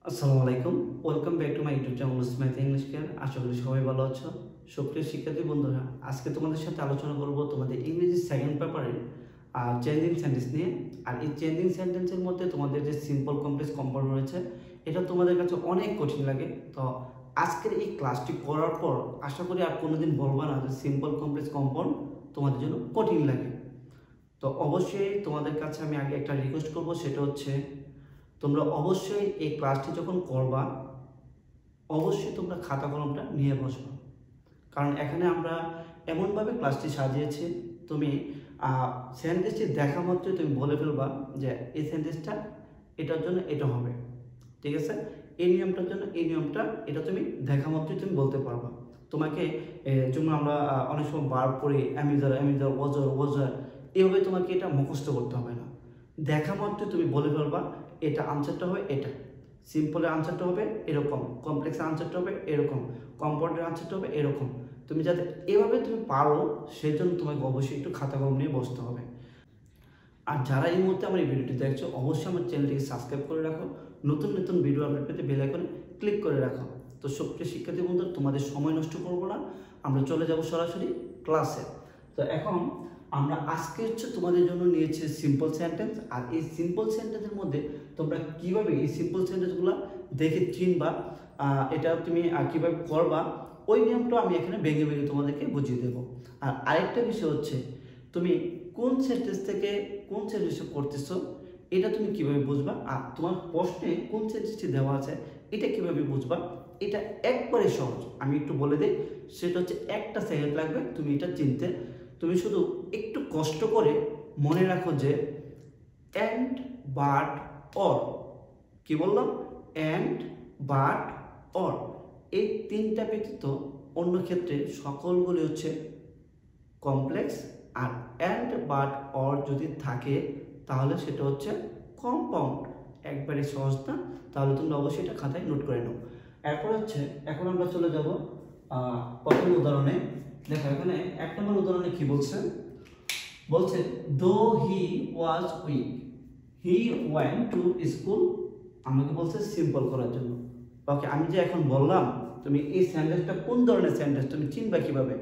আসসালামু আলাইকুম। Welcome back to my YouTube channel Smyth English care. আশা করি সবাই ভালো আছো। সুপ্রিয় শিক্ষার্থী বন্ধুরা, আজকে তোমাদের সাথে আলোচনা করব তোমাদের ইংরেজি সেকেন্ড পেপারের চেঞ্জিং সেন্টেন্স নিয়ে। আর এই চেঞ্জিং সেন্টেন্সের মধ্যে তোমাদের যে সিম্পল কমপ্লেক্স কম্পাউন্ড রয়েছে, এটা তোমাদের কাছে অনেক কঠিন লাগে। তো আজকের এই ক্লাসটি করার পর আশা করি আর কোনোদিন বলবা না যে সিম্পল কমপ্লেক্স কম্পাউন্ড তোমাদের জন্য কঠিন লাগে। তো অবশ্যই তোমাদের কাছে আমি আগে একটা রিকোয়েস্ট করব, সেটা হচ্ছে তোমরা অবশ্যই এই ক্লাসটি যখন করবা অবশ্যই তোমরা খাতা কলমটা নিয়ে বসবা। কারণ এখানে আমরা এমনভাবে ক্লাসটি সাজিয়েছি, তুমি সেন্টেন্সটি দেখা মাত্রই তুমি বলে ফেলবা যে এই সেন্টেন্সটা এটার জন্য এটা হবে, ঠিক আছে? এই নিয়মটার জন্য এই নিয়মটা, এটা তুমি দেখা মাত্রই তুমি বলতে পারবা। তোমাকে যেমন আমরা অনেক সময় বার পড়ি অ্যামিজার অ্যামিজার ওয়াজার ওয়াজার, এভাবে তোমাকে এটা মুখস্থ করতে হবে না। দেখা মাত্রই তুমি বলে ফেলবা এটা আনসারটা হবে, এটা সিম্পলের আনসারটা হবে এরকম, কমপ্লেক্সের আনসারটা হবে এরকম, কম্পাউন্ডের আনসারটা হবে এরকম। তুমি যাতে এভাবে তুমি পারো সেই জন্য তোমাকে অবশ্যই একটু খাতা কলম নিয়ে বসতে হবে। আর যারা এই মুহূর্তে আমার এই ভিডিওটি দেখছো, অবশ্যই আমার চ্যানেলটিকে সাবস্ক্রাইব করে রাখো, নতুন নতুন ভিডিও আপলোড পেতে বেল আইকনে ক্লিক করে রাখো। তো সুপ্রিয় শিক্ষার্থী বন্ধু, তোমাদের সময় নষ্ট করবো না, আমরা চলে যাব সরাসরি ক্লাসে। তো এখন আমরা আজকে তোমাদের জন্য নিয়েছি সিম্পল সেন্টেন্স। আর এই সিম্পল সেন্টেন্সের মধ্যে তোমরা কিভাবে এই সিম্পল সেন্টেন্সগুলো দেখে চিনবা, এটা তুমি কিভাবে করবা, ওই নিয়মটা আমি এখানে ভেঙে ভেঙে তোমাদেরকে বুঝিয়ে দেবো। আর আরেকটা বিষয় হচ্ছে, তুমি কোন সেন্টেন্স থেকে কোন সেন্টেন্সে করতেছো এটা তুমি কিভাবে বুঝবা, আর তোমার প্রশ্নে কোন সেন্টেন্সটি দেওয়া আছে এটা কিভাবে বুঝবা, এটা একবারে সহজ। আমি একটু বলে দিই, সেটা হচ্ছে একটা সেকেন্ড লাগবে তুমি এটা চিনতে। তুমি শুধু একটু কষ্ট করে মনে রাখো যে অ্যান্ড বাট অর, কি বললাম? অ্যান্ড বাট অর, এই তিনটা ব্যতীত অন্য ক্ষেত্রে সকলগুলি হচ্ছে কমপ্লেক্স। আর অ্যান্ড বাট অর যদি থাকে তাহলে সেটা হচ্ছে কম্পাউন্ড। একবারে সহজ না? তাহলে তোমরা অবশ্যই এটা খাতায় নোট করে নাও। এরপর হচ্ছে, এখন আমরা চলে যাব প্রথম উদাহরণে। দেখো এখানে এক নম্বর উদাহরণে কি বলছে, বলছে though he was weak he went to school. আমাকে বলছে সিম্পল করার জন্য। ওকে, আমি যে এখন বললাম তুমি এই সেন্টেন্সটা কোন ধরনের সেন্টেন্স তুমি চিনবা কিভাবে?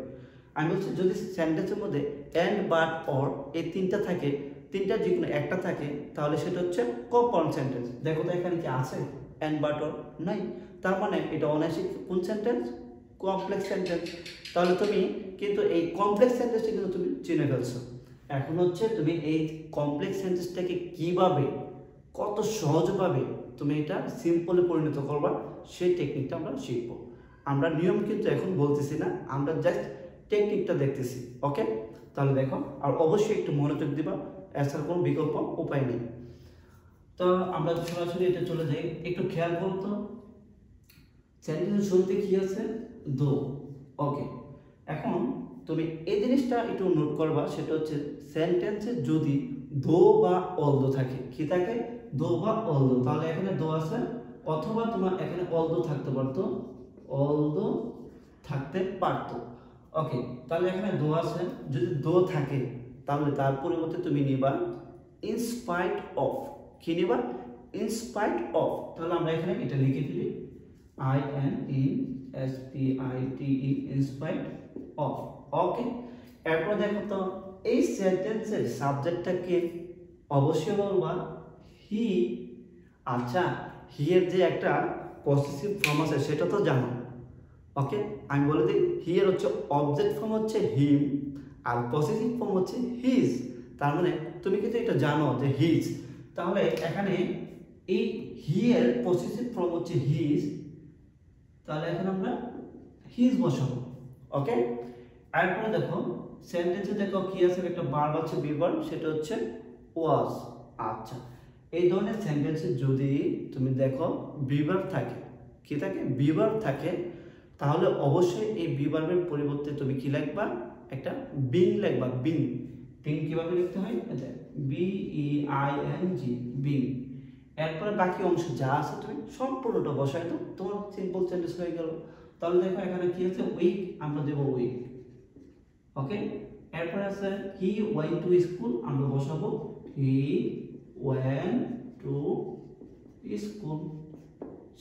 আমি বলছি যদি সেন্টেন্সের মধ্যে অ্যান্ড বাট অর এই তিনটা থাকে, তিনটা যে কোনো একটা থাকে, তাহলে সেটা হচ্ছে কম্পাউন্ড সেন্টেন্স। দেখো তো এখানে কি আছে? অ্যান্ড বাট অর নাই, তার মানে এটা অনায়াসিক কোন সেন্টেন্স? Complex sentence. তাহলে তুমি কিন্তু এই কমপ্লেক্স সেন্টেন্সটা কিন্তু তুমি চিনে ফেলছো। এখন হচ্ছে তুমি এই কমপ্লেক্স সেন্টেন্সটাকে কিভাবে, কত সহজভাবে তুমি এটা সিম্পলে পরিণত করবা, সেই টেকনিকটা আমরা শিখবো। আমরা নিয়ম কিন্তু এখন বলতেছি না, আমরা জাস্ট টেকনিকটা দেখতেছি। ওকে, তাহলে দেখো, আর অবশ্যই একটু মনোযোগ দিবা, এছাড়া কোনো বিকল্প উপায় নেই। তো আমরা সরাসরি এটা চলে যাই, একটু খেয়াল করতো সেন্টেন্সের শুরুতে কি আছে? দো। ওকে, এখন তুমি এই জিনিসটা একটু নোট করবা, সেটা হচ্ছে সেন্টেন্সে যদি দো বা অলদো থাকে, কি থাকে? দো বা অলদো, তাহলে এখানে দো আছে, অথবা তোমার এখানে অলদো থাকতে পারতো, অলদো থাকতে পারতো। ওকে, তাহলে এখানে দো আছে, যদি দো থাকে তাহলে তার পরিবর্তে তুমি নিবা ইনস্পাইট অফ। কি নিবা? In spite of. তাহলে আমরা এখানে এটা লিখে দিই, INESPITE, ইনস্পাইট অফ। ওকে, এরপর দেখো তো এই সেন্টেন্সের সাবজেক্টটা কে? অবশ্যই বলবা হি। আচ্ছা, হি এর যে একটা পসেসিভ ফর্ম আছে সেটা তো জানো। ওকে, আমি বলে দিই, হি এর হচ্ছে অবজেক্ট ফর্ম হচ্ছে হিম, আর পসেসিভ ফর্ম হচ্ছে হিজ। তার মানে তুমি কিন্তু এটা জানো যে হিজ। তাহলে এখানে এই হি এর পসেসিভ ফর্ম হচ্ছে হিজ, তাহলে এখন আমরা হিজ বসাবো। ওকে, এরপরে দেখো সেন্টেন্সে দেখো কি আছে, একটা ভার্ব আছে, বি ভার্ব, সেটা হচ্ছে ওয়াজ। আচ্ছা, এই ধরনের সেন্টেন্সে যদি তুমি দেখো বি ভার্ব থাকে, কি থাকে? বি ভার্ব থাকে, তাহলে অবশ্যই এই বি ভার্বের পরিবর্তে তুমি কি লিখবা? একটা বিং লিখবা। বিং, বিং কিভাবে লিখতে হয়? BEING, being. এরপরে বাকি অংশ যা আছে তুমি সম্পূর্ণটা বসাই দাও, তোমার সিম্পল সেন্টেন্স হয়ে গেল। তাহলে দেখো এখানে কি আছে? উইক, আমরা দেব উইক। ওকে, এরপরে আছে হি ওয়েন্ট টু স্কুল, আমরা বসাবো হি ওয়েন্ট টু স্কুল।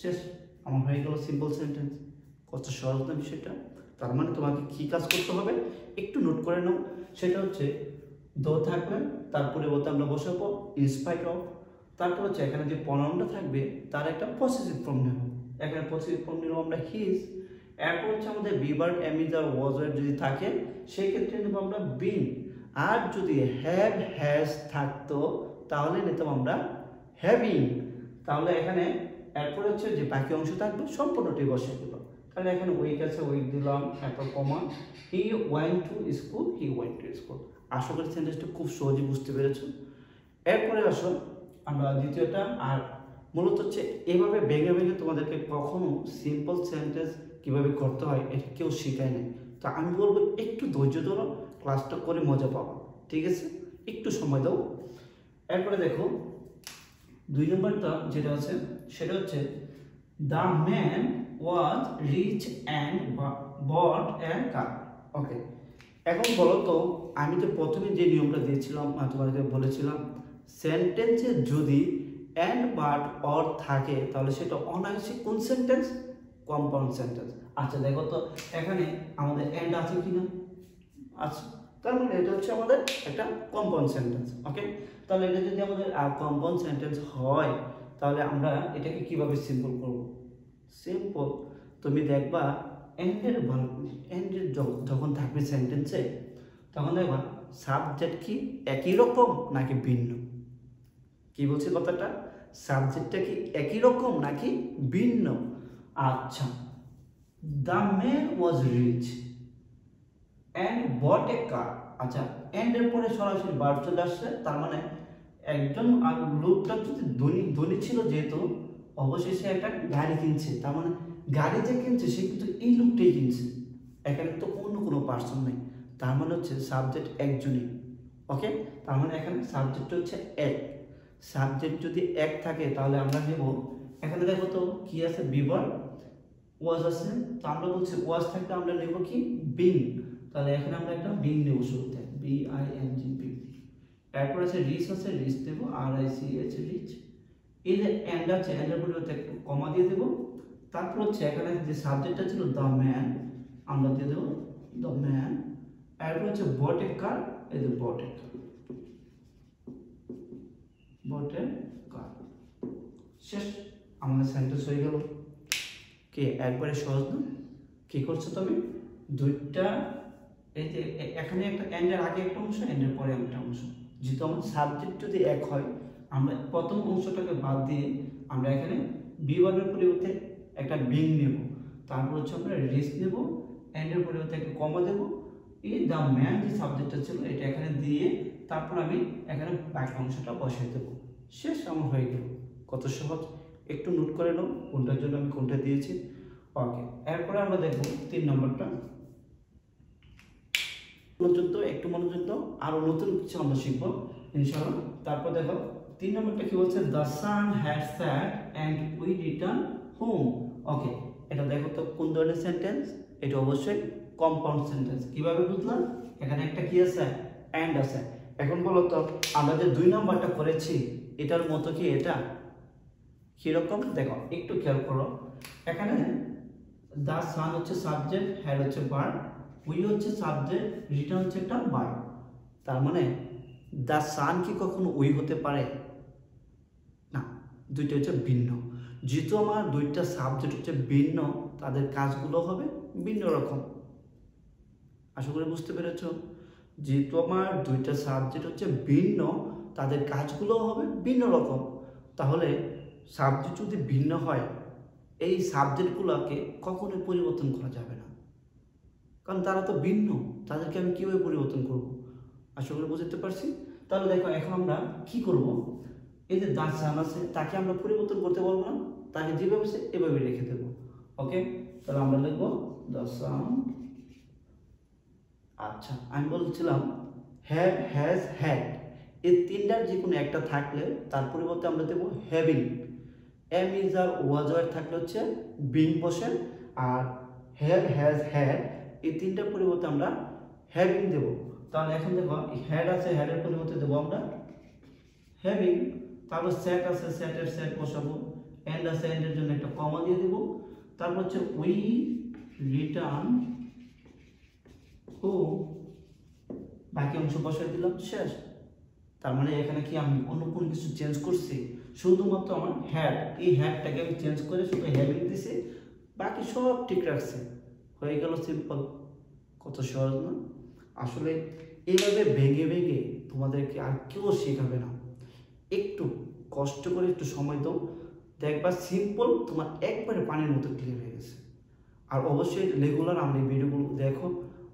শেষ, আমার হয়ে গেল সিম্পল সেন্টেন্স। কত সহজ না বিষয়টা। তার মানে তোমাকে কি কাজ করতে হবে একটু নোট করে নাও, সেটা হচ্ছে দো থাকবে, তার পরিবর্তে আমরা বসাবো ইনস্পাইট অফ, তারপর হচ্ছে এখানে যে প্রনাউনটা থাকবে তার একটা পসেসিভ ফর্ম নেব। এখানে পসেসিভ ফর্ম নিলাম আমরা হিজ। এরপর হচ্ছে আমাদের be verb, am is are was verb যদি থাকে সেই ক্ষেত্রে নেব আমরা বিন। আর যদি হ্যাভ হ্যাজ থাকতো তাহলে নিতাম আমরা হ্যাভিং। তাহলে এখানে এরপর হচ্ছে যে বাকি অংশ থাকবে সম্পূর্ণটি বসে দিল। তাহলে এখানে উইক আছে, উইক দিলাম, এরপর comma he went to school, he went to school. আশা করি সেন্টেন্সটা খুব সহজে বুঝতে পেরেছো। এরপরে আসো আমরা দ্বিতীয়টা। আর মূলত হচ্ছে এভাবে ভেঙে ভেঙে তোমাদেরকে কখনো সিম্পল সেন্টেন্স কিভাবে করতে হয় এটা কেউ শেখায় না। তো আমি বলবো একটু ধৈর্য ধরো, ক্লাসটা করে মজা পাবো, ঠিক আছে? একটু সময় দাও। এরপরে দেখো 2 নম্বরটা যেটা আছে সেটা হচ্ছে the man was rich and bought a car. Okay, এখন বলো তো আমি তো প্রথমে যে নিয়মটা দিয়েছিলাম তোমাদেরকে বলেছিলাম সেন্টেন্সে যদি অ্যান্ড বাট অর থাকে তাহলে সেটা অনায়াসে কোন সেন্টেন্স? Compound sentence. আচ্ছা দেখো তো এখানে আমাদের অ্যান্ড আছে কিনা? আচ্ছা, তার মানে এটা হচ্ছে আমাদের একটা কম্পাউন্ড সেন্টেন্স। ওকে, তাহলে এটা যদি আমাদের কম্পাউন্ড সেন্টেন্স হয় তাহলে আমরা এটাকে কিভাবে সিম্পল করব? সিম্পল, তুমি দেখবা এন্ডের যখন থাকবে সেন্টেন্সে তখন দেখবা সাবজেক্ট কি একই রকম নাকি ভিন্ন। কি বলছে কথাটা? সাবজেক্টটা কি একই রকম নাকি ভিন্ন? আচ্ছা, the man was rich and bought a car. আচ্ছা, অ্যান্ড এর পরে সরাসরি ভার্ব চলে আসছে, তার মানে একজন আর লোকটা যদি ধনী ছিল যেহেতু অবশ্যই সে একটা গাড়ি কিনছে, তার মানে গাড়ি যে কিনছে সে কিন্তু এই লোকটাই কিনছে, এখানে তো অন্য কোনো পার্সন নেই, তার মানে হচ্ছে সাবজেক্ট একজনই। ওকে, তার মানে এখানে সাবজেক্ট হচ্ছে এক। সাবজেক্ট যদি এক থাকে তাহলে আমরা নেব, এখানে দেখো তো কি আছে, বিভার ওয়াজ আছে, তো আমরা বলছি ওয়াজ থাকলে আমরা নেব কি বিং। তাহলে এখানে আমরা একটা বিং নেব শুরুতে, BING বিং। এরপর আছে রিচ আছে, রিচ দেব RICH রিচ। এই যে এন্ড আছে, এন্ডের পরিবর্তে একটু কমা দিয়ে দেব। তারপর হচ্ছে এখানে যে সাবজেক্টটা ছিল দ্য ম্যান আমরা দিয়ে দেব দ্য ম্যান। এরপর হচ্ছে বট এ কার, এই যে বট এ কার, বট এ কার। শেষ, আমাদের সেন্টেন্স হয়ে গেল। কে একবারে সহজ না? কি করছো তুমি? দুইটা, এই যে এখানে একটা এন্ডের আগে একটা অংশ, এন্ডের পরে একটা অংশ। যেহেতু আমার সাবজেক্ট যদি এক হয় আমরা প্রথম অংশটাকে বাদ দিয়ে আমরা এখানে বি ভার্বের পরিবর্তে একটা বিং নেব, তারপর হচ্ছে আমরা রিচ নেব, এন্ডের পরিবর্তে একটা কমা দেব, এই দ্য ম্যান যে সাবজেক্টটা ছিল এটা এখানে দিয়ে তারপর আমি এখানে বাকি অংশটা বসিয়ে দেব। শেষ, আমার হয়ে গেল। কত সহজ, একটু নোট করে নাও কোনটার জন্য আমি কোনটা দিয়েছি। ওকে, এরপরে আমরা দেখব 3 নম্বরটা। মনোযোগ দাও, একটু মনোযোগ দাও, আরো নতুন কিছু আমরা শিখবো ইনশাআল্লাহ। তারপর দেখো 3 নম্বরটা কি বলছে, the sun had set and we return home. Okay, এটা দেখো তো কোন ধরনের সেন্টেন্স? এটা অবশ্যই কম্পাউন্ড সেন্টেন্স। কিভাবে বুঝলাম? এখানে একটা কি আছে, এন্ড আছে। এখন বলো তো আমরা যে 2 নম্বরটা করেছি এটার মতো কি এটা? কিরকম দেখো একটু খেয়াল করো, এখানে দ্য সান হচ্ছে সাবজেক্ট, হ্যাড হচ্ছে ভার্ব, উই হচ্ছে সাবজেক্ট, রিটার্ন হচ্ছে একটা ভার্ব। তার মানে দ্য সান কি কখনো উই হতে পারে না? দুইটা হচ্ছে ভিন্ন। যেহেতু আমার দুইটা সাবজেক্ট হচ্ছে ভিন্ন তাদের কাজগুলো হবে ভিন্ন রকম। আশা করি বুঝতে পেরেছো? যেহেতু আমার দুইটা সাবজেক্ট হচ্ছে ভিন্ন তাদের কাজগুলো হবে ভিন্ন রকম। তাহলে সাবজেক্ট যদি ভিন্ন হয় এই সাবজেক্টগুলোকে কখনোই পরিবর্তন করা যাবে না, কারণ তারা তো ভিন্ন, তাদেরকে আমি কীভাবে পরিবর্তন করব? আশা করি বুঝতে পারছি। তাহলে দেখো এখন আমরা কি করব, এই যে দ্য সান আছে তাকে আমরা পরিবর্তন করতে পারবো না, তাকে যেভাবে আছে এভাবে রেখে দেবো। ওকে, তাহলে আমরা লিখবো দ্য সান। আচ্ছা, আমি বলছিলাম হ্যাভ হ্যাজ হ্যাড, এই তিনটার যে কোনো একটা থাকলে তার পরিবর্তে আমরা দেবো having. Am is are was were থাকলে হচ্ছে বিং বসে, আর হ্যাভ হ্যাজ হ্যাড এই তিনটার পরিবর্তে আমরা হ্যাভিং দেব। তাহলে এখন দেখো হ্যাড আছে, হ্যাডের পরিবর্তে দেবো আমরা হ্যাভিং। তারপর সেট আছে, সেটের সেট বসাবো, এন্ড আছে, এন্ডের জন্য একটা কমা দিয়ে দেব। তারপর হচ্ছে উই রিটার্ন হোম, বাকি অংশ বসাই দিলাম, শেষ। তার মানে এখানে কি আমি অন্য কোনো কিছু চেঞ্জ করছি? শুধুমাত্র আমার হ্যাড, এই হ্যাডটাকে আমি চেঞ্জ করে শুধু হ্যাভিং দিছি, বাকি সব ঠিক রাখছে, হয়ে গেল সিম্পল। কত সহজ না? আসলে এইভাবে ভেঙে ভেঙে তোমাদেরকে আর কেউ শেখাবে না। একটু কষ্ট করে একটু সময় দাও, দেখবা সিম্পল তোমার একবারে পানির মতো ক্লিয়ার হয়ে গেছে। আর অবশ্যই রেগুলার আমার এই ভিডিওগুলো দেখো,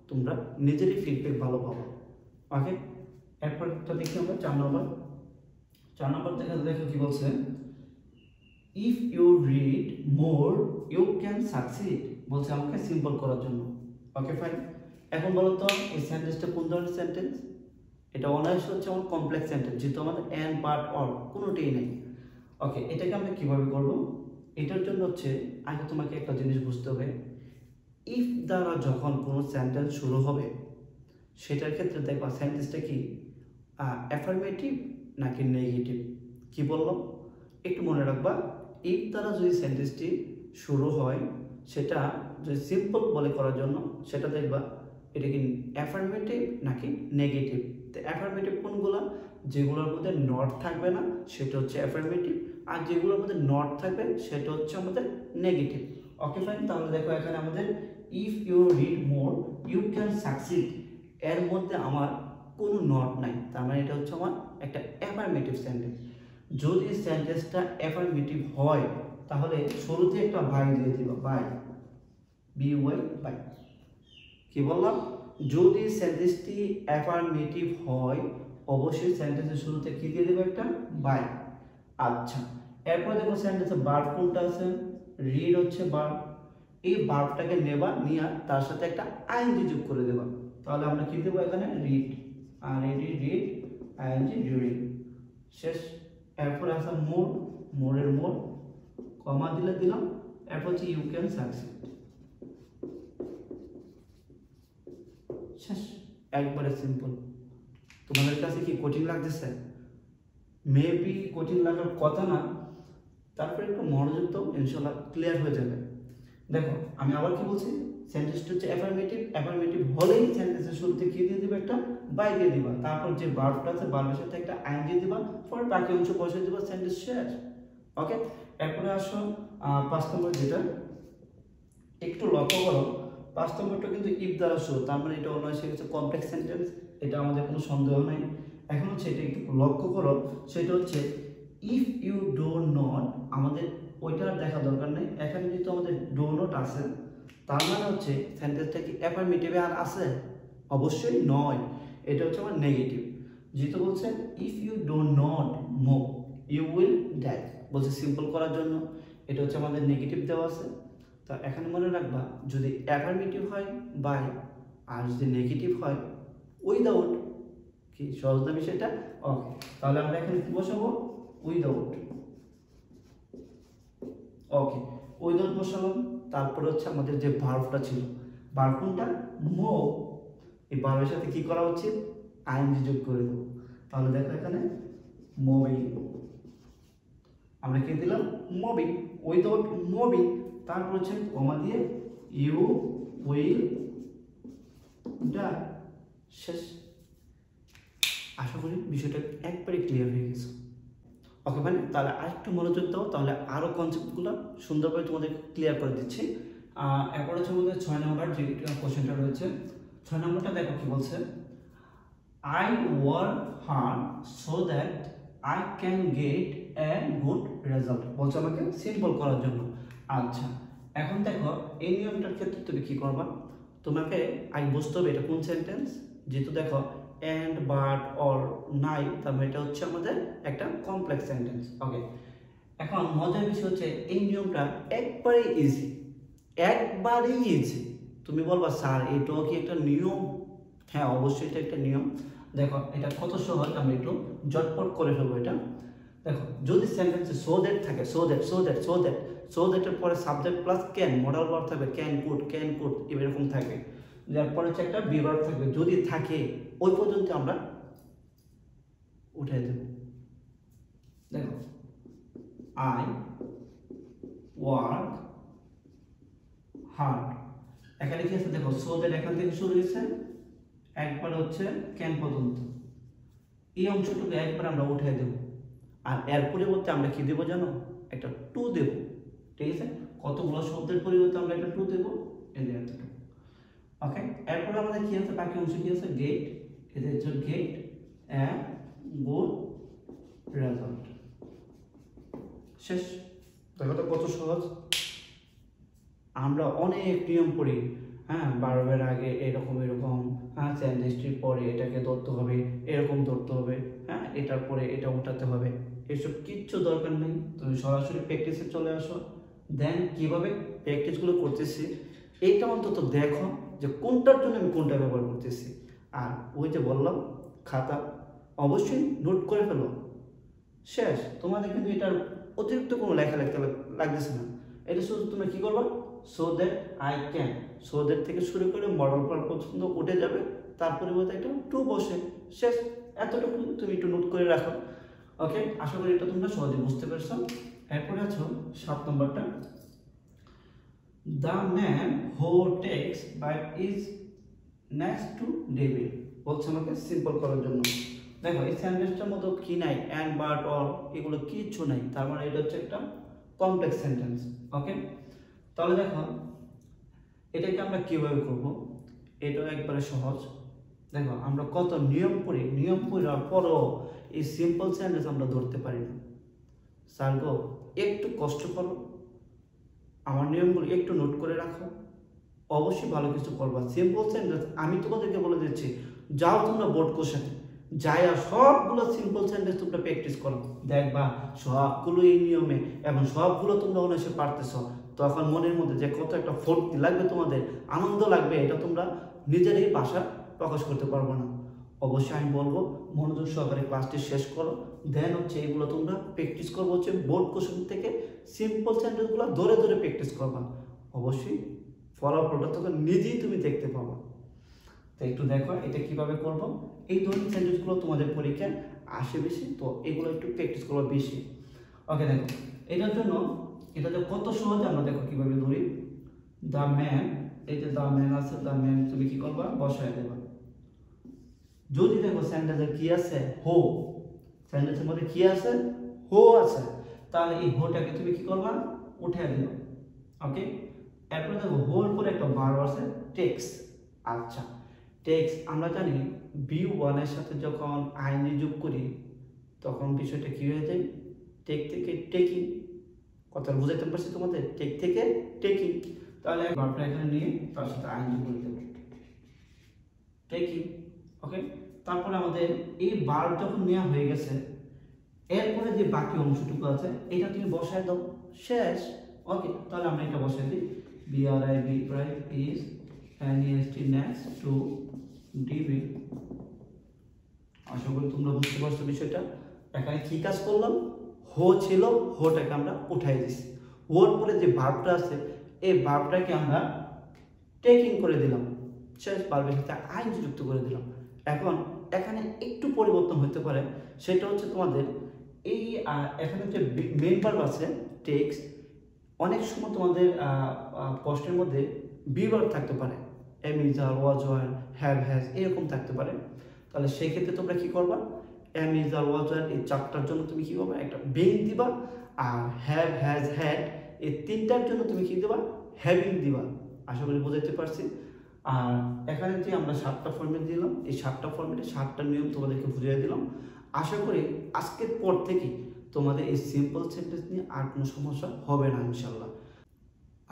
তোমরা নিজেরই ফিডব্যাক ভালো পাবো। ওকে, এরপরটা দেখি আমরা 4 নম্বর দেখো কি বলছে, if you read more you can succeed, বলছে আমাকে সিম্পল করার জন্য। ওকে ফাইন, এখন বলো তো এই সেন্টেন্সটা কোন ধরনের সেন্টেন্স? এটা অনায়াসে হচ্ছে আমার কমপ্লেক্স সেন্টেন্স, যেহেতু আমাদের অ্যান্ড বাট অর কোনোটাই নেই। ওকে, এটাকে আমরা কিভাবে করব? এটার জন্য হচ্ছে আগে তোমাকে একটা জিনিস বুঝতে হবে, ইফ দ্বারা যখন কোনো সেন্টেন্স শুরু হবে সেটার ক্ষেত্রে দেখবা সেন্টেন্সটা কি অ্যাফার্মেটিভ নাকি নেগেটিভ। কি বললাম একটু মনে রাখবা, ইফ দ্বারা যদি সেন্টেন্সটি শুরু হয় সেটা যদি সিম্পল বলে করার জন্য সেটা দেখবা এটা কি অ্যাফার্মেটিভ নাকি নেগেটিভ। তো অ্যাফার্মেটিভ কোনগুলো? যেগুলোর মধ্যে নট থাকবে না সেটা হচ্ছে অ্যাফার্মেটিভ, আর যেগুলোর মধ্যে নট থাকবে সেটা হচ্ছে আমাদের নেগেটিভ। ওকে ফাইন, তাহলে দেখো এখানে আমাদের if you read more you can succeed, এর মধ্যে আমার কোনো নট নাই, তার মানে এটা হচ্ছে আমার একটা অ্যাফার্মেটিভ সেন্টেন্স। যদি সেন্টেন্সটা অ্যাফার্মেটিভ হয় তাহলে শুরুতে একটা বাই দিয়ে দিবা, বাই, বি ওয়াই, বাই। কি বললাম? যদি সেন্টেন্সটি অ্যাফার্মেটিভ হয় অবশ্যই সেন্টেন্সের শুরুতে কি দিয়ে দেবো? একটা বাই। আচ্ছা, এরপর দেখো সেন্টেন্সে ভার্ব কোনটা আছে? রিড হচ্ছে ভার্ব। এই ভার্বটাকে নেবা, নিয়ে তার সাথে একটা আইএনজি যোগ করে দেবা, তাহলে আমরা কি দেবো এখানে? রিড, আর এডি রিড, আইএনজি রিডিং, শেষ। এরপর আছে মোর, মোরের মোর, কমা দিলে দিলাম, এরপর হচ্ছে ইউ ক্যান সাকসিড, শেষ। একবারে সিম্পল। তোমাদের কাছে কি কঠিন লাগতেছে? মেবি কঠিন লাগার কথা না, তারপরে একটু মনোযোগ দাও, ইনশাআল্লাহ ক্লিয়ার হয়ে যাবে। দেখো আমি আবার কি বলছি, সেন্টেন্সটা হচ্ছে অ্যাফার্মেটিভ, অ্যাফার্মেটিভ হলেই সেন্টেন্সের শুরুতে কি দিয়ে দিবা? একটা বাই দিয়ে দিবা, তারপর যে ভার্বটা আছে ভার্বের সাথে একটা আইএনজি দিবা, পরে বাকি অংশ বসিয়ে দিবা, সেন্টেন্স শেষ। ওকে, এরপরে আসো 5 নম্বর, যেটা একটু লক্ষ্য করো, 5 নম্বরটা কিন্তু ইফ দ্বারা শুরু, তার মানে এটা অনায়াসে হচ্ছে কমপ্লেক্স সেন্টেন্স, এটা আমাদের কোনো সন্দেহ নাই। এখন হচ্ছে এটা একটু লক্ষ্য করো, সেটা হচ্ছে ইফ ইউ ডো নট, আমাদের ওইটা দেখা দরকার নেই, এখানে যেহেতু আমাদের ডো নট আছে তার মানে হচ্ছে সেন্টেন্সটা কি অ্যাফার্মেটিভে আর আছে? অবশ্যই নয়, এটা হচ্ছে আমার নেগেটিভ। যেহেতু বলছে if you do not move you will die, বলছে সিম্পল করার জন্য, এটা হচ্ছে আমাদের নেগেটিভ দেওয়া আছে। তা এখানে মনে রাখবা যদি অ্যাফার্মেটিভ হয় বাই, আর যদি নেগেটিভ হয় উইদাউট। কি সহজ না বিষয়টা? ওকে, তাহলে আমরা এখানে কি বসাবো? উইদাউট। ওকে, উইদাউট বসালাম। তারপরে হচ্ছে আমাদের যে ভার্বটা ছিল, ভার্ব কোনটা? মুভ, এই ভার্বের সাথে কি করা উচিত? আইএনজি যোগ করে দেবো, তাহলে দেখো এখানে মুভিং, আমরা কি দিলাম? মুভিং, উইদাউট মুভিং, তারপর হচ্ছে কমা দিয়ে ইউ উইল ডাই, শেষ। আশা করি বিষয়টা একবারে ক্লিয়ার হয়ে গেছে। ওকে মানে তাহলে আরেকটু মনোযোগ দাও, তাহলে আরও কনসেপ্টগুলো সুন্দরভাবে তোমাদের ক্লিয়ার করে দিচ্ছি। এরপর হচ্ছে আমাদের 6 নম্বর যে কোশ্চেনটা রয়েছে, 6 নম্বরটা দেখো কি বলছে, I work hard so that I can get a good result, বলছে আমাকে সিম্পল করার জন্য। আচ্ছা, এখন দেখো এই নিয়মটার ক্ষেত্রে তুমি কি করবা? তোমাকে আগে বুঝতে হবে এটা কোন সেন্টেন্স। যেহেতু দেখো এন্ড বাট অর নাই, তার মানে এটা হচ্ছে আমাদের একটা কমপ্লেক্স সেন্টেন্স। ওকে, এখন মজার বিষয় হচ্ছে এই নিয়মটা একবারেই ইজি, একবারেই ইজি। তুমি বলবা স্যার এটাও কি একটা নিয়ম? হ্যাঁ অবশ্যই এটা একটা নিয়ম। দেখো এটা কত সহজ, আমরা একটু জটপট করে ফেলবো এটা। দেখো যদি সেন্টেন্সে সো দ্যাট থাকে, so that, so that, so that, so দ্যাটের পরে subject plus can, modal verb থাকবে, ক্যান কুড এরকম থাকবে, এরপর হচ্ছে একটা বি ভার্ব থাকবে, যদি থাকে ওই পর্যন্ত আমরা উঠাই দেব। দেখো আই ওয়ার্ক হার্ড। এখানে কি আছে দেখো, সো দ্যাট এখান থেকে শুরু হয়েছে একবার হচ্ছে ক্যান পর্যন্ত, এই অংশটুকু একবার আমরা উঠে দেব, আর এর পরিবর্তে আমরা কি দেবো জানো, একটা টু দেব। ঠিক আছে, কতগুলো শব্দের পরিবর্তে আমরা একটা টু দেব, এদের এতটুকু। ওকে, এরপরে আমাদের কি আছে, বাকি অংশ কি আছে, গেট, এদের হচ্ছে গেট এ গুড রেজাল্ট। শেষ। দেখো তো কত সহজ। আমরা অনেক নিয়ম পড়ি, হ্যাঁ, বারবের আগে এরকম এরকম, হ্যাঁ, সেন্টেন্সটির পরে এটাকে ধরতে হবে, এরকম ধরতে হবে, হ্যাঁ, এটার পরে এটা উঠাতে হবে, এসব কিচ্ছু দরকার নেই। তুমি সরাসরি প্র্যাকটিসে চলে আসো, দেন কিভাবে প্র্যাকটিসগুলো করতেছি এইটা অন্তত দেখো যে কোনটার জন্য আমি কোনটা ব্যবহার করতেছি। আর ওই যে বললাম খাতা অবশ্যই নোট করে ফেলো। শেষ। তোমাদের কিন্তু এটার অতিরিক্ত কোনো লেখা লিখতে লাগতেছে না, এটা শুধু তুমি কি করবা, so that I can, so that থেকে শুরু করে মডেল ফর পর্যন্ত উঠে যাবে, তার পরিবর্তে একটা টু বসে। শেষ। এতটুকু তুমি একটু নোট করে রাখো। ওকে, আশা করি এটা তোমরা সহজে বুঝতে পারছো। এরপরে আছো 7 নম্বরটা, the man who takes bite is next to David. বলছে আমাকে সিম্পল করার জন্য। দেখো এই সেন্টেন্সটার মতো কি নাই, অ্যান্ড বাট অর এগুলো কিচ্ছু নাই, তার মানে এটা হচ্ছে একটা কমপ্লেক্স সেন্টেন্স। ওকে, তাহলে দেখো এটাকে আমরা কিভাবে করব, এটাও একবারে সহজ। দেখো আমরা কত নিয়ম পড়ি, নিয়ম পড়ার পরও এই সিম্পল সেন্টেন্স আমরা ধরতে পারি না। স্যার গো একটু কষ্ট করো, আমার নিয়মগুলো একটু নোট করে রাখো, অবশ্যই ভালো কিছু করবা। সিম্পল সেন্টেন্স আমি তোমাদেরকে বলে দিচ্ছি, যাও তোমরা বোর্ড কোশ্চেনে যাই আর সবগুলো সিম্পল সেন্টেন্স তোমরা প্র্যাকটিস করো, দেখবা সবগুলো এই নিয়মে এবং সবগুলো তোমরা অনায়াসে পারতেছ। তখন মনের মধ্যে যে কত একটা ফুর্তি লাগবে, তোমাদের আনন্দ লাগবে, এটা তোমরা নিজেরই ভাষা প্রকাশ করতে পারবো না। অবশ্যই আমি বলবো মনোযোগ সহকারে ক্লাসটি শেষ করো, দেন হচ্ছে এগুলো তোমরা প্র্যাকটিস করবো হচ্ছে বোর্ড কোশ্চেন থেকে সিম্পল সেন্টেন্সগুলো ধরে ধরে প্র্যাকটিস করবা। অবশ্যই ফলাফলটা তখন নিজেই তুমি দেখতে পাবা। তো একটু দেখো এটা কিভাবে করব। এই ধরনের সেন্টেন্সগুলো তোমাদের পরীক্ষায় আসে বেশি, তো এগুলো একটু প্র্যাকটিস করবো বেশি। ওকে, দেখো এটার জন্য এটা যে কত সহজ আমরা দেখো কিভাবে ধরি। দ্য ম্যান, এই যে দ্য ম্যান আছে, দ্য ম্যান তুমি কি করবা, বসায় দেবা। যদি দেখো সেন্টেন্সে কি আছে, হো, সেন্টেন্সের মধ্যে কি আছে, হো আছে, তাহলে এই হোটাকে তুমি কি করবা, উঠে দিবা। ওকে, এরপরে দেখো হোর পরে একটা ভার্ব আছে টেক্স। আচ্ছা, টেক্স আমরা জানি বি1 এর সাথে যখন আইএনজি যোগ করি তখন বিষয়টা কি হয়ে যায়, টেক থেকে টেকিং। কথা বুঝাইতে পারছি তোমাদের, টেক থেকে টেকিং। তাহলে ভার্বটা এখানে নিয়ে তার সাথে আইএনজি করে দেব, টেকিং। ওকে, তারপরে আমাদের এই ভার্ব যখন নেওয়া হয়ে গেছে, এরপরে যে বাকি অংশটুকু আছে এটা তুমি বসায় দাও। শেষ। ওকে, তাহলে আমরা এটা বসাই দিই, BRIB is NEST next to DB। আশা করি তোমরা বুঝতে পারছো বিষয়টা। এখানে কি কাজ করলাম, হো ছিল, হোটাকে আমরা উঠাই দিছি, হোর পরে যে ভার্বটা আছে এই ভার্বটাকে আমরা টেকিং করে দিলাম। শেষ। ভার্বের সাথে আইএনজি যুক্ত করে দিলাম। এখন এখানে একটু পরিবর্তন হতে পারে, সেটা হচ্ছে তোমাদের এই এখানে যে মেন ভার্ব আছে টেক্স, অনেক সময় তোমাদের প্রশ্নের মধ্যে বি ভার্ব থাকতে পারে, am is, are, was, were, have, has এরকম থাকতে পারে। তাহলে সেই ক্ষেত্রে তোমরা কি করবা, am is, are, was, were এই চারটার জন্য তুমি কি করবা, একটা বিং দিবা, আর হ্যাভ, হ্যাজ, হ্যাড এই তিনটার জন্য তুমি কি দিবা, হ্যাভিং দিবা। আশা করি বুঝাইতে পারছি। আর এখানে যে আমরা 7টা ফর্মেট দিলাম, এই 7টা ফর্মেটে 7টা নিয়ম তোমাদেরকে বুঝিয়ে দিলাম। আশা করি আজকের পর থেকে তোমাদের এই সিম্পল সেন্টেন্স নিয়ে আর কোনো সমস্যা হবে না ইনশাল্লাহ।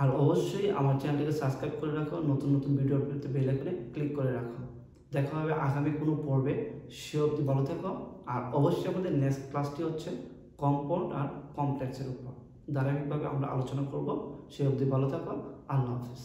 আর অবশ্যই আমার চ্যানেলটিকে সাবস্ক্রাইব করে রাখো, নতুন নতুন ভিডিও পেতে বেল আইকনে ক্লিক করে রাখো। দেখা হবে আগামী কোনো পর্বে, সে অবধি ভালো থাকো। আর অবশ্যই আমাদের নেক্সট ক্লাসটি হচ্ছে কম্পাউন্ড আর কমপ্লেক্সের উপর ধারাবাহিকভাবে আমরা আলোচনা করব। সে অবধি ভালো থাকো। আল্লাহ হাফেজ।